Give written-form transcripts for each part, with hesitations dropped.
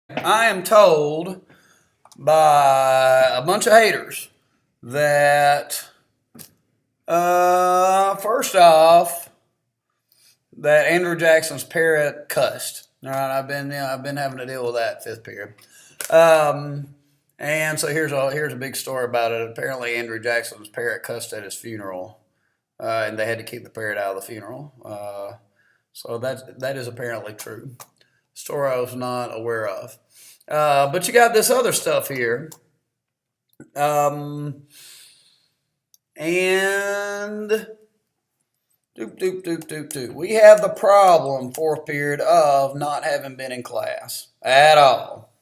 I am told by a bunch of haters that, first off, that Andrew Jackson's parrot cussed. All right, I've been having to deal with that fifth period. Um, and so here's a big story about it. Apparently, Andrew Jackson's parrot cussed at his funeral, and they had to keep the parrot out of the funeral. So that is apparently true. Story I was not aware of. But you got this other stuff here. Um, and we have the problem, fourth period, of not having been in class at all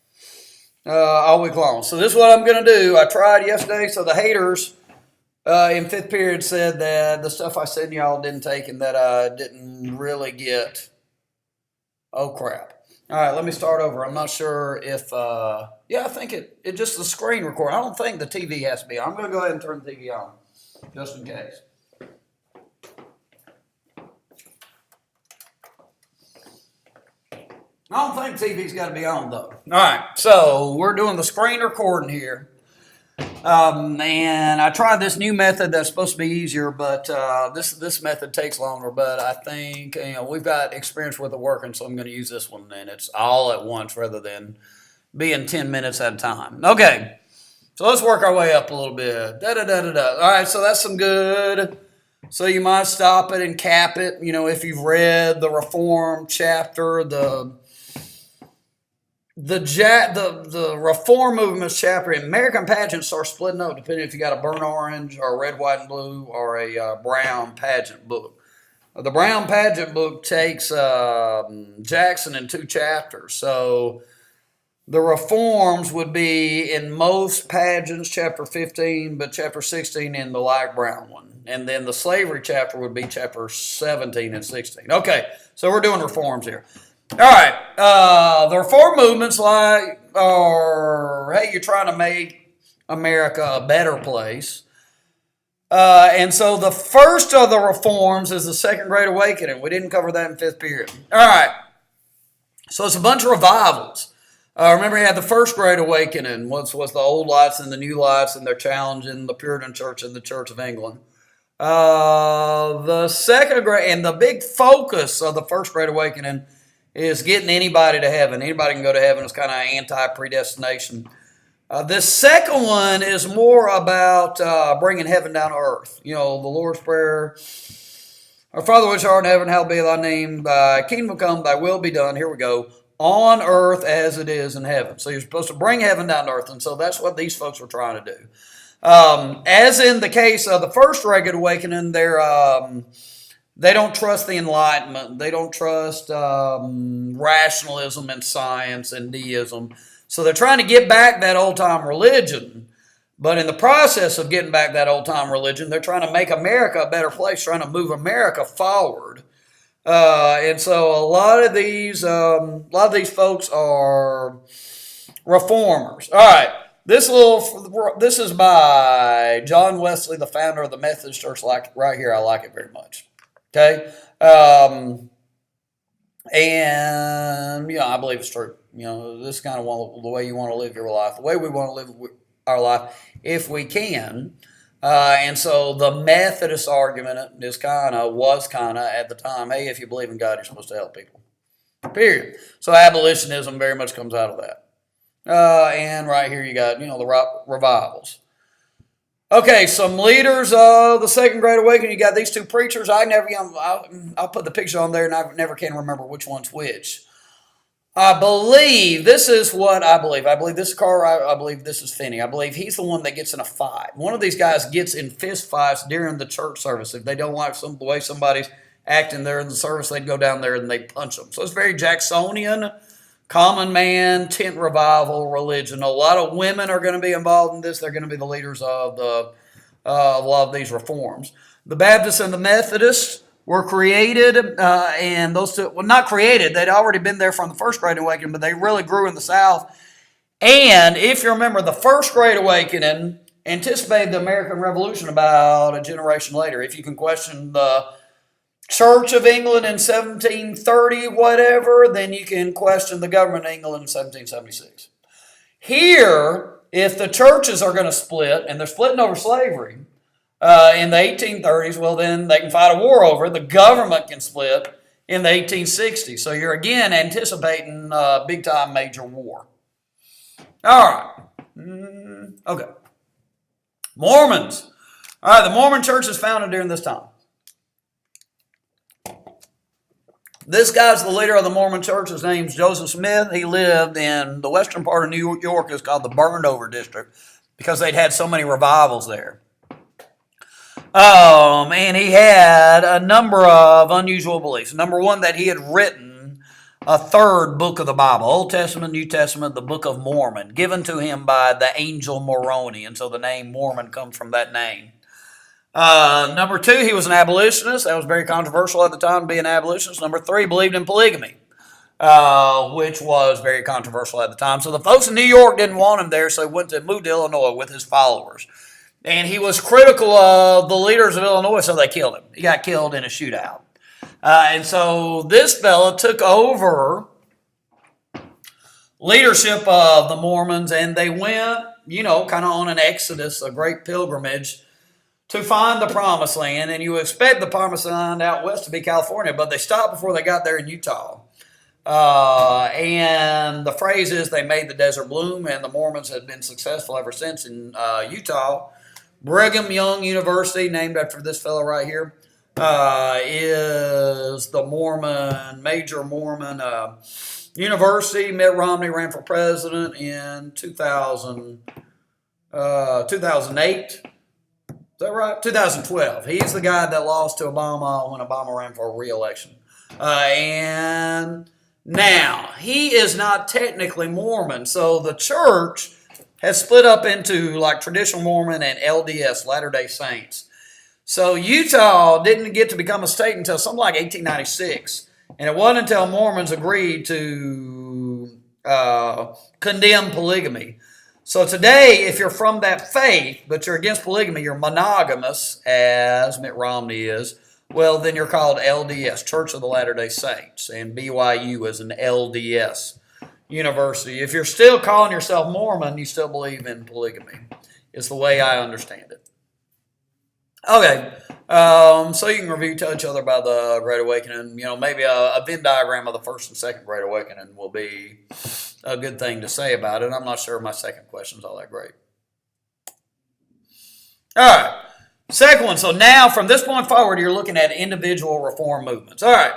week long. So this is what I'm going to do. I tried yesterday, so the haters in fifth period said that the stuff I said y'all didn't take and that I didn't really get. Oh, crap. All right, let me start over. I'm not sure if, I think it just the screen record. I don't think the TV has to be on. I'm going to go ahead and turn the TV on, just in case. I don't think TV's got to be on, though. All right, so we're doing the screen recording here. And I tried this new method that's supposed to be easier, but this method takes longer. But I think we've got experience with it working, so I'm going to use this one, and it's all at once rather than being 10 minutes at a time. Okay, so let's work our way up a little bit. All right, so that's some good. So you might stop it and cap it. If you've read the Reform chapter, the reform movement's chapter in American pageants are splitting up depending if you got a burnt orange or a red, white, and blue or a brown pageant book. The brown pageant book takes Jackson in two chapters. So the reforms would be in most pageants, chapter 15, but chapter 16 in the light brown one. And then the slavery chapter would be chapter 17 and 16. Okay, so we're doing reforms here. All right, the reform movements hey, you're trying to make America a better place. And so the first of the reforms is the Second Great Awakening. We didn't cover that in fifth period. All right, so it's a bunch of revivals. Remember, you had the First Great Awakening, was the old lights and the new lights, and they're challenging the Puritan Church and the Church of England. The Second Great, and the big focus of the First Great Awakening is getting anybody to heaven. Anybody can go to heaven. It's kind of anti-predestination. The second one is more about bringing heaven down to earth. The Lord's Prayer. Our Father which art in heaven, hallowed be thy name. Thy kingdom come, thy will be done. Here we go. On earth as it is in heaven. So you're supposed to bring heaven down to earth. And so that's what these folks were trying to do. As in the case of the First Great Awakening, they don't trust the Enlightenment. They don't trust rationalism and science and deism. So they're trying to get back that old-time religion. But in the process of getting back that old-time religion, they're trying to make America a better place, trying to move America forward. And so a lot of these folks are reformers. All right. This is by John Wesley, the founder of the Methodist Church. Right here, I like it very much. Okay, and I believe it's true. This is kind of the way you want to live your life, the way we want to live our life, if we can. And so the Methodist argument was kind of at the time, hey, if you believe in God, you're supposed to help people. Period. So abolitionism very much comes out of that. And right here you got the revivals. Okay, some leaders of the Second Great Awakening. You got these two preachers. I'll put the picture on there, and I never can remember which one's which. I believe this is what I believe. I believe this is Carl. I believe this is Finney. I believe he's the one that gets in a fight. One of these guys gets in fist fights during the church service. If they don't like the way somebody's acting there in the service, they'd go down there and they punch them. So it's very Jacksonian. Common man, tent revival, religion. A lot of women are going to be involved in this. They're going to be the leaders of a lot of these reforms. The Baptists and the Methodists were created, and those two, well, not created. They'd already been there from the First Great Awakening, but they really grew in the South. And if you remember, the First Great Awakening anticipated the American Revolution about a generation later. If you can question the Church of England in 1730, whatever, then you can question the government of England in 1776. Here, if the churches are going to split, and they're splitting over slavery in the 1830s, well, then they can fight a war over it. The government can split in the 1860s. So you're again anticipating a big-time major war. All right. Okay. Mormons. All right, the Mormon church is founded during this time. This guy's the leader of the Mormon church. His name's Joseph Smith. He lived in the western part of New York. It's called the Burned Over District because they'd had so many revivals there. And he had a number of unusual beliefs. Number one, that he had written a third book of the Bible, Old Testament, New Testament, the Book of Mormon, given to him by the angel Moroni. And so the name Mormon comes from that name. Number two, he was an abolitionist. That was very controversial at the time to be an abolitionist. Number three, believed in polygamy, which was very controversial at the time. So the folks in New York didn't want him there, so he moved to Illinois with his followers. And he was critical of the leaders of Illinois, so they killed him. He got killed in a shootout. And so this fella took over leadership of the Mormons, and they went, kind of on an exodus, a great pilgrimage, to find the promised land. And you expect the promised land out west to be California, but they stopped before they got there in Utah. And the phrase is they made the desert bloom, and the Mormons have been successful ever since in Utah. Brigham Young University, named after this fellow right here, is the major Mormon university. Mitt Romney ran for president in 2008. Is that right? 2012. He's the guy that lost to Obama when Obama ran for re-election. And now, he is not technically Mormon. So the church has split up into like traditional Mormon and LDS, Latter-day Saints. So Utah didn't get to become a state until something like 1896. And it wasn't until Mormons agreed to condemn polygamy. So today, if you're from that faith, but you're against polygamy, you're monogamous, as Mitt Romney is, well, then you're called LDS, Church of the Latter-day Saints, and BYU is an LDS university. If you're still calling yourself Mormon, you still believe in polygamy, is the way I understand it. Okay, so you can review, tell each other about the Great Awakening. Maybe a Venn diagram of the first and second Great Awakening will be a good thing to say about it. I'm not sure my second question is all that great. All right, second one. So now, from this point forward, you're looking at individual reform movements. All right.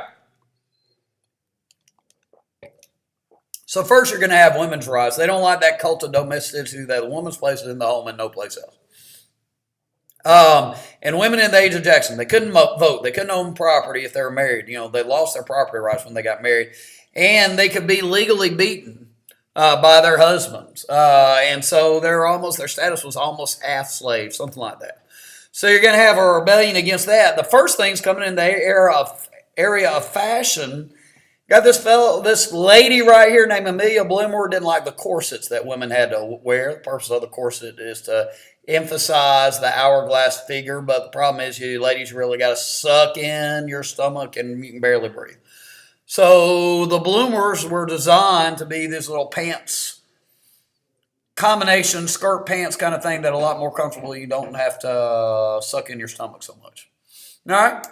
So first, you're going to have women's rights. They don't like that cult of domesticity that a woman's place is in the home and no place else. And women in the age of Jackson, they couldn't vote. They couldn't own property if they were married. They lost their property rights when they got married. And they could be legally beaten by their husbands. And so their status was almost half slave, something like that. So you're going to have a rebellion against that. The first thing's coming in the area of fashion. Got this lady right here named Amelia Bloomer didn't like the corsets that women had to wear. The purpose of the corset is to emphasize the hourglass figure, but the problem is you ladies really got to suck in your stomach and you can barely breathe. So the bloomers were designed to be these little pants, combination skirt pants kind of thing that are a lot more comfortable. You don't have to suck in your stomach so much. All right.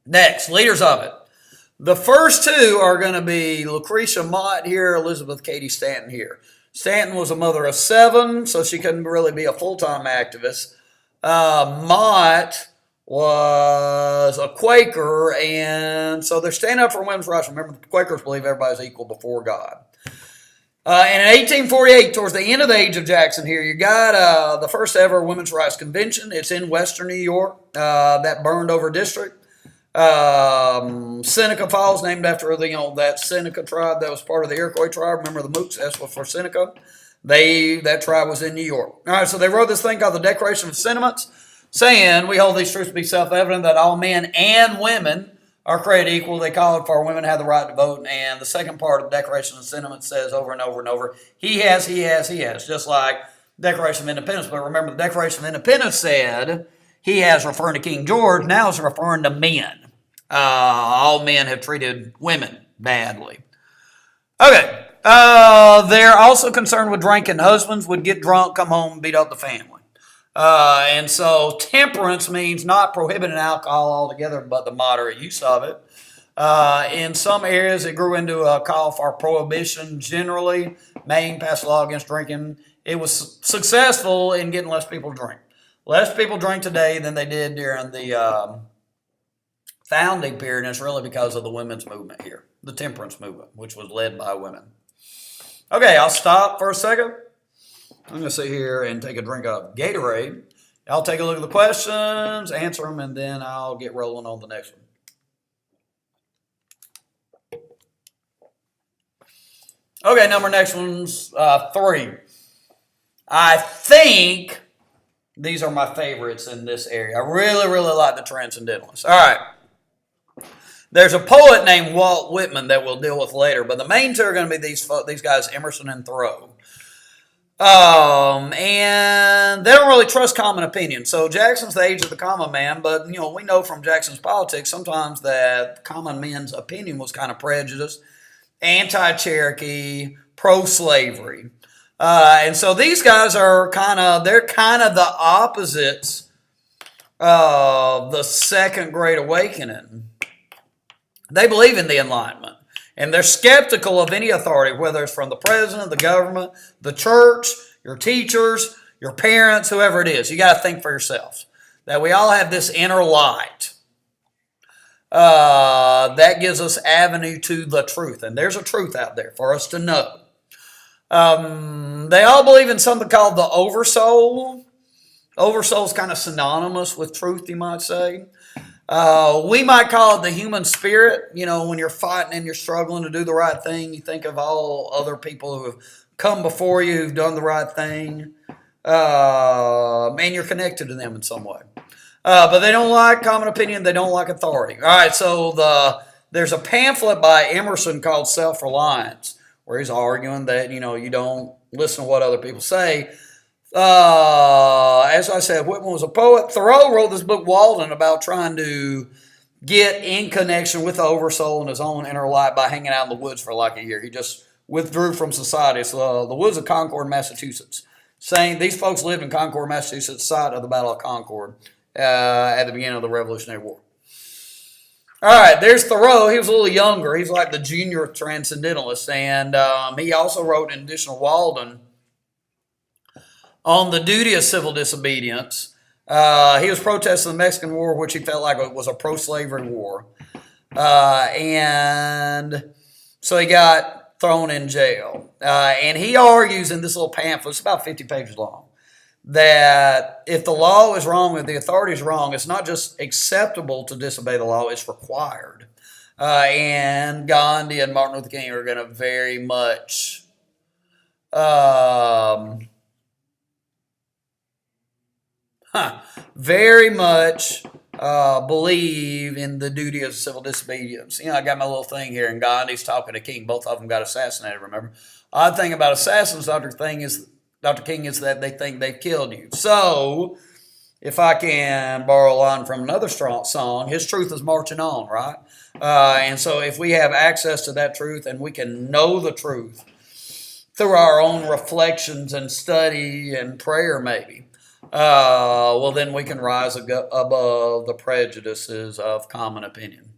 Next, leaders of it. The first two are going to be Lucretia Mott here, Elizabeth Cady Stanton here. Stanton was a mother of 7, so she couldn't really be a full-time activist. Mott was a Quaker, and so they're standing up for women's rights. Remember, the Quakers believe everybody's equal before God. And in 1848, towards the end of the age of Jackson here, you got the first ever women's rights convention. It's in western New York, that burned over district. Seneca Falls, named after that Seneca tribe that was part of the Iroquois tribe. Remember the Mooks? That's what for Seneca. That tribe was in New York. All right, so they wrote this thing called the Declaration of Sentiments, saying we hold these truths to be self-evident that all men and women are created equal. They called for women to have the right to vote, and the second part of the Declaration of Sentiments says over and over and over, he has, just like Declaration of Independence. But remember, the Declaration of Independence said he has, referring to King George, now is referring to men. All men have treated women badly. Okay. They're also concerned with drinking. Husbands would get drunk, come home, and beat up the family. And so temperance means not prohibiting alcohol altogether, but the moderate use of it. In some areas, it grew into a call for prohibition generally. Maine passed a law against drinking. It was successful in getting less people to drink. Less people drink today than they did during the founding period, and it's really because of the women's movement here, the temperance movement, which was led by women. Okay, I'll stop for a second. I'm going to sit here and take a drink of Gatorade. I'll take a look at the questions, answer them, and then I'll get rolling on the next one. Okay, next one's 3. I think these are my favorites in this area. I really, really like the Transcendentalists. All right. There's a poet named Walt Whitman that we'll deal with later, but the main two are going to be these guys, Emerson and Thoreau. And they don't really trust common opinion. So Jackson's the age of the common man, but we know from Jackson's politics sometimes that common men's opinion was kind of prejudiced, anti-Cherokee, pro-slavery. And so these guys are they're kind of the opposites of the Second Great Awakening. They believe in the Enlightenment. And they're skeptical of any authority, whether it's from the president, the government, the church, your teachers, your parents, whoever it is. You got to think for yourselves that we all have this inner light that gives us avenue to the truth. And there's a truth out there for us to know. They all believe in something called the oversoul. Oversoul is kind of synonymous with truth, you might say. We might call it the human spirit. When you're fighting and you're struggling to do the right thing, you think of all other people who have come before you who've done the right thing, and you're connected to them in some way. But they don't like common opinion. They don't like authority. All right, so there's a pamphlet by Emerson called Self-Reliance, where he's arguing that, you don't listen to what other people say. As I said, Whitman was a poet. Thoreau wrote this book, Walden, about trying to get in connection with the oversoul and his own inner light by hanging out in the woods for like a year. He just withdrew from society. So the woods of Concord, Massachusetts. Saying these folks lived in Concord, Massachusetts, site of the Battle of Concord at the beginning of the Revolutionary War. All right, there's Thoreau. He was a little younger. He's like the junior transcendentalist. And he also wrote, in addition to Walden, on the duty of civil disobedience. He was protesting the Mexican War, which he felt like it was a pro-slavery war. And so he got thrown in jail. And he argues in this little pamphlet, it's about 50 pages long, that if the law is wrong, if the authority is wrong, it's not just acceptable to disobey the law, it's required. And Gandhi and Martin Luther King are going to very much believe in the duty of civil disobedience. I got my little thing here, and Gandhi's talking to King. Both of them got assassinated, remember? Odd thing about assassins, Dr. King, is that they think they've killed you. So, if I can borrow a line from another strong song, his truth is marching on, right? And so if we have access to that truth and we can know the truth through our own reflections and study and prayer maybe, well, then we can rise above the prejudices of common opinion.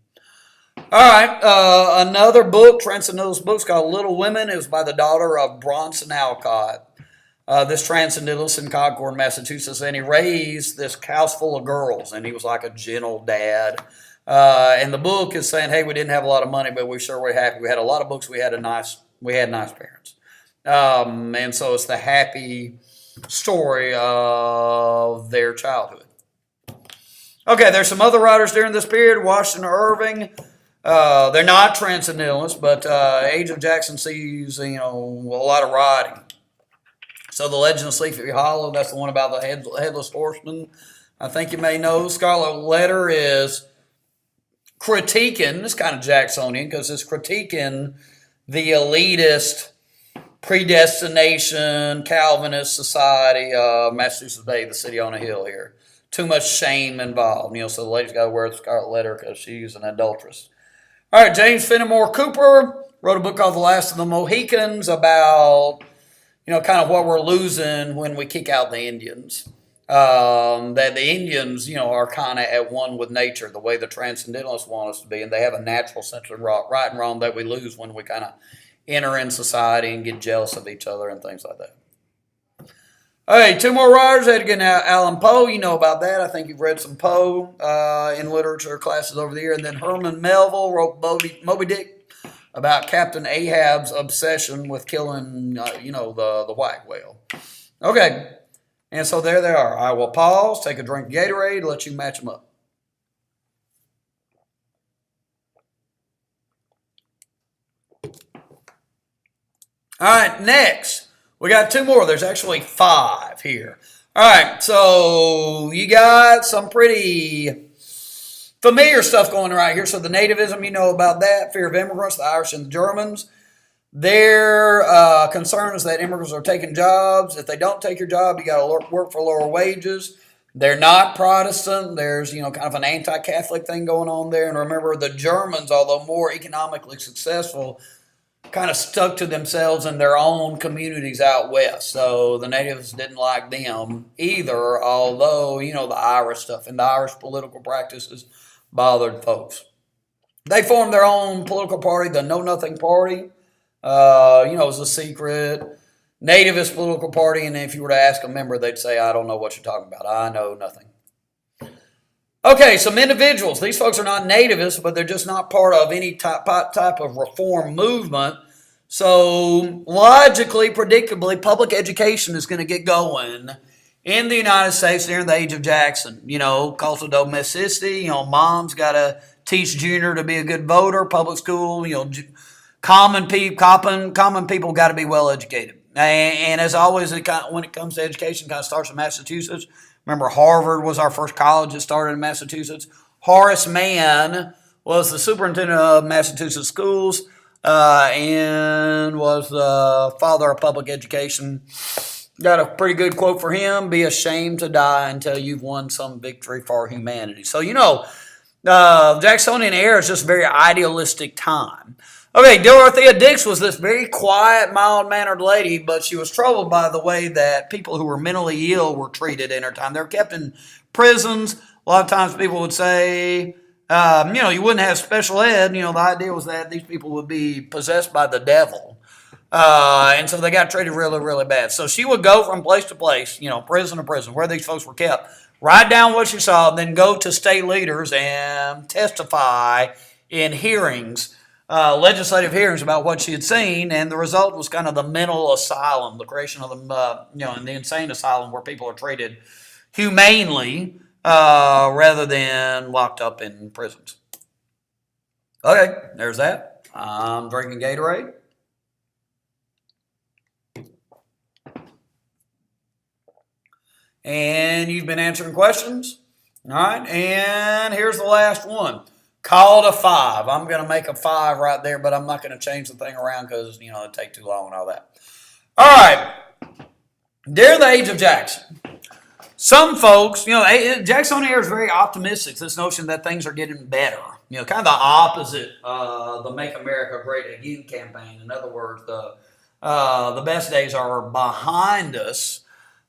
All right, another book, Transcendentalist book, called Little Women. It was by the daughter of Bronson Alcott. This transcendentalist in Concord, Massachusetts, and he raised this house full of girls, and he was like a gentle dad. And the book is saying, hey, we didn't have a lot of money, but we sure were happy. We had a lot of books. We had nice parents. And so it's the happy story of their childhood. Okay, there's some other writers during this period. Washington Irving. They're not transcendentalists, but Age of Jackson sees, a lot of writing. So the Legend of Sleepy Hollow, that's the one about the Headless Horseman. I think you may know. Scarlet Letter is critiquing, it's kind of Jacksonian, because it's critiquing the elitist predestination Calvinist society of Massachusetts Bay, the city on a hill here. too much shame involved. So the lady's got to wear the scarlet letter because she's an adulteress. All right, James Fenimore Cooper wrote a book called The Last of the Mohicans about, kind of what we're losing when we kick out the Indians. That the Indians, are kind of at one with nature, the way the transcendentalists want us to be, and they have a natural sense of right and wrong that we lose when we kind of enter in society and get jealous of each other and things like that. All right, two more writers. Edgar Allan Poe, you know about that. I think you've read some Poe in literature classes over the year. And then Herman Melville wrote Moby Dick about Captain Ahab's obsession with killing, the white whale. Okay, and so there they are. I will pause, take a drink of Gatorade, let you match them up. All right, next. We got two more. There's actually 5 here. All right, so you got some pretty familiar stuff going right here. So the nativism, you know about that. Fear of immigrants, the Irish and the Germans. Their concern is that immigrants are taking jobs. If they don't take your job, you got to work for lower wages. They're not Protestant. There's, kind of an anti-Catholic thing going on there. And remember, the Germans, although more economically successful, kind of stuck to themselves in their own communities out west. So the natives didn't like them either, although, the Irish stuff and the Irish political practices bothered folks. They formed their own political party, the Know Nothing Party. It was a secret nativist political party, and if you were to ask a member, they'd say, I don't know what you're talking about. I know nothing. Okay, some individuals. These folks are not nativists, but they're just not part of any type of reform movement. So logically, predictably, public education is going to get going in the United States during the age of Jackson. Cult of domesticity. Mom's got to teach Junior to be a good voter. Public school. Common people got to be well educated. And as always, when it comes to education, it kind of starts in Massachusetts. Remember, Harvard was our first college that started in Massachusetts. Horace Mann was the superintendent of Massachusetts schools and was the father of public education. Got a pretty good quote for him: be ashamed to die until you've won some victory for humanity. So, Jacksonian era is just a very idealistic time. Okay, Dorothea Dix was this very quiet, mild-mannered lady, but she was troubled by the way that people who were mentally ill were treated in her time. They were kept in prisons. A lot of times people would say, you wouldn't have special ed. The idea was that these people would be possessed by the devil. And so they got treated really, really bad. So she would go from place to place, prison to prison, where these folks were kept, write down what she saw, and then go to state leaders and testify in hearings, legislative hearings about what she had seen, and the result was kind of the mental asylum, the creation of the, the insane asylum where people are treated humanely rather than locked up in prisons. Okay, there's that. I'm drinking Gatorade. And you've been answering questions. All right, and here's the last one. Call it a 5. I'm going to make a 5 right there, but I'm not going to change the thing around because, it'd take too long and all that. All right. During the age of Jackson, some folks, Jacksonian era is very optimistic. This notion that things are getting better. Kind of the opposite the Make America Great Again campaign. In other words, the best days are behind us.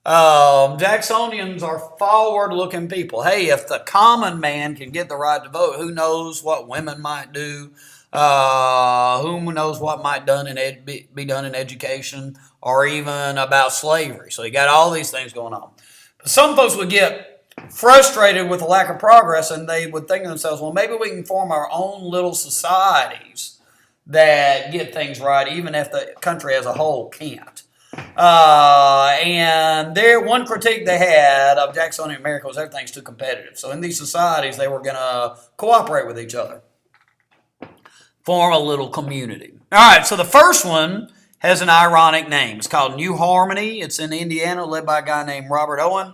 Jacksonians are forward-looking people. Hey, if the common man can get the right to vote, who knows what women might do? Who knows what might be done in education or even about slavery? So you got all these things going on. But some folks would get frustrated with the lack of progress, and they would think to themselves, well, maybe we can form our own little societies that get things right, even if the country as a whole can't. And one critique they had of Jacksonian America was everything's too competitive. So in these societies, they were going to cooperate with each other, form a little community. All right, so the first one has an ironic name. It's called New Harmony. It's in Indiana, led by a guy named Robert Owen.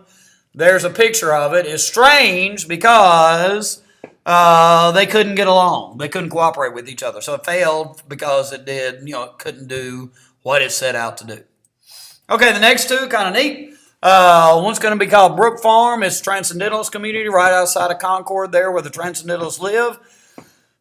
There's a picture of it. It's strange because they couldn't get along. They couldn't cooperate with each other. So it failed because it couldn't do what it set out to do. Okay, the next two, kind of neat. One's going to be called Brook Farm. It's Transcendentalist community right outside of Concord there where the Transcendentalists live.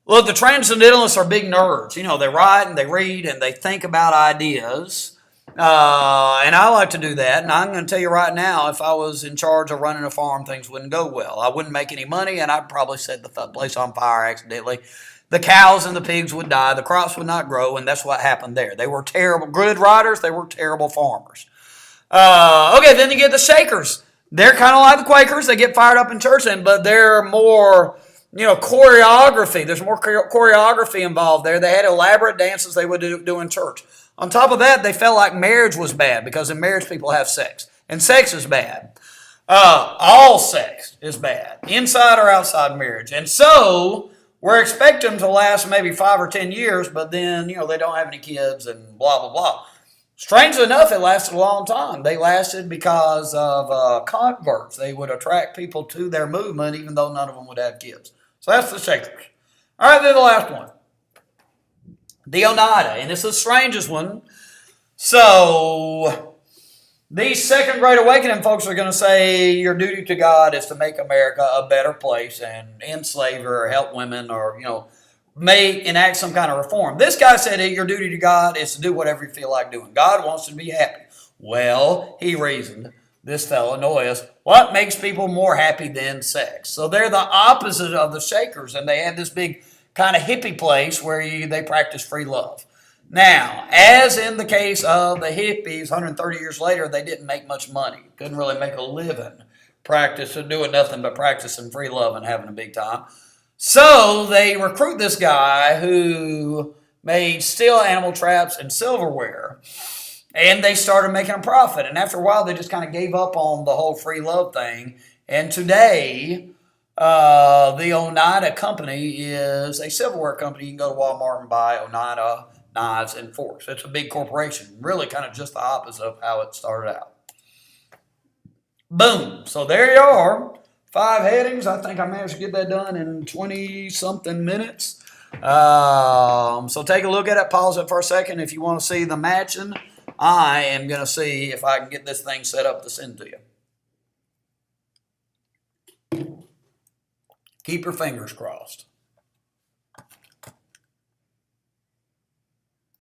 Look, the Transcendentalists are big nerds. You know, they write and they read and they think about ideas. And I like to do that. And I'm going to tell you right now, if I was in charge of running a farm, things wouldn't go well. I wouldn't make any money, and I'd probably set the place on fire accidentally. The cows and the pigs would die. The crops would not grow, and that's what happened there. They were terrible, good riders. They were terrible farmers. Okay, then you get the Shakers. They're kind of like the Quakers. They get fired up in church, but they're more, choreography. There's more choreography involved there. They had elaborate dances they would do in church. On top of that, they felt like marriage was bad because in marriage people have sex. And sex is bad. All sex is bad, inside or outside marriage. And so we're expecting them to last maybe 5 or 10 years, but then, they don't have any kids and blah, blah, blah. Strangely enough, it lasted a long time. They lasted because of converts. They would attract people to their movement even though none of them would have kids. So that's the Shakers. All right, then the last one. The Oneida, and it's the strangest one. So these Second Great Awakening folks are going to say your duty to God is to make America a better place and end slavery or help women or, enact some kind of reform. This guy said your duty to God is to do whatever you feel like doing. God wants you to be happy. Well, he reasoned, this fellow Noyes, what makes people more happy than sex? So they're the opposite of the Shakers, and they had this big kind of hippie place where they practice free love. Now, as in the case of the hippies, 130 years later, they didn't make much money. Couldn't really make a living doing nothing but practicing free love and having a big time. So they recruit this guy who made steel animal traps and silverware, and they started making a profit. And after a while, they just kind of gave up on the whole free love thing. And today, the Oneida Company is a silverware company. You can go to Walmart and buy Oneida knives and forks. It's a big corporation. Really kind of just the opposite of how it started out. Boom. So there you are. 5 headings. I think I managed to get that done in 20-something minutes. So take a look at it. Pause it for a second. If you want to see the matching, I am going to see if I can get this thing set up to send to you. Keep your fingers crossed.